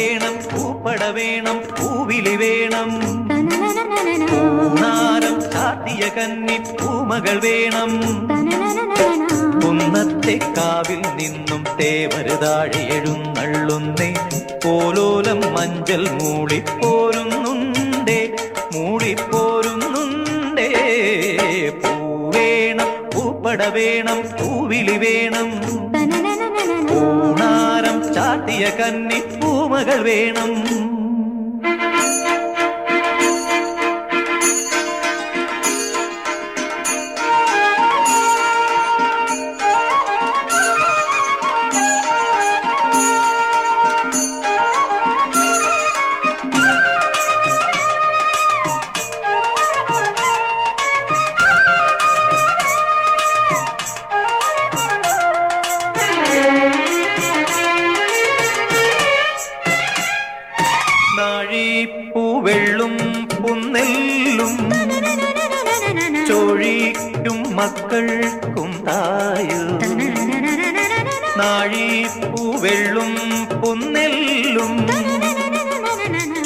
വേണം പൂപ്പട വേണം പൂവിളി വേണം പൂനാരം ചാത്തിയ കന്നി പൂമകൾ വേണം കുന്നത്തെ കാവിൽ നിന്നും തേവരുതാഴെ എഴുന്നള്ളുന്നേ പോലോലം മഞ്ചൽ മൂളിപ്പോരുന്നുണ്ടേ മൂളിപ്പോരുന്നുണ്ടേ പൂവേണം പൂപ്പട വേണം പൂവിളി വേണം പൂണാരം ചാത്തിയ കന്നി പൂമകൾ വേണം പൂവെള്ളും പുന്നെല്ലും ചോഴിക്കും മക്കൾക്കും തായു നാഴിപ്പൂവെള്ളും പുന്നെല്ലും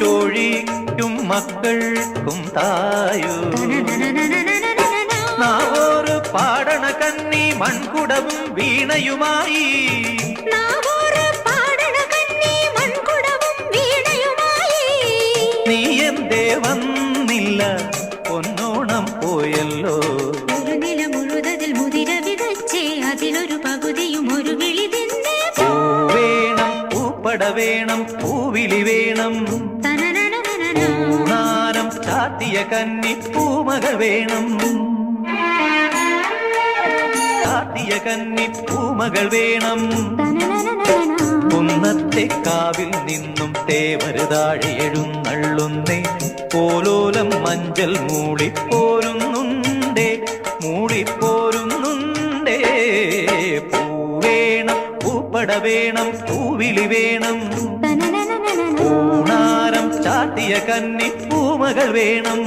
ചോഴിക്കും മക്കൾക്കും തായു നാവോറ് പാടണ കന്നി മൺകുടവും വീണയുമായി നീ എന്തേ വന്നില്ല പൊന്നോണം പോയല്ലോ ഒരു നില മുഴുവതിൽ മുതിര വിതച്ചേ അതിലൊരു പകുതിയും ഒരു വിളി തന്നെ വേണം പൂപ്പട വേണം പൂവിളി വേണം പൂനാരം ചാത്തിയ കന്നി പൂമകൾ വേണം ചാത്തിയ കന്നി പൂമകൾ വേണം കുന്നത്തെ കാവിൽ നിന്നും തേവരുതാഴെ എഴുന്നള്ളുന്നേ പോലോലം മഞ്ചൽ മൂളിപ്പോരുന്നുണ്ടേ മൂളിപ്പോരുന്നുണ്ടേ പൂവേണം പൂപ്പട വേണം പൂവിളി വേണം പൂണാരം ചാത്തിയ കന്നി പൂമകൾ വേണം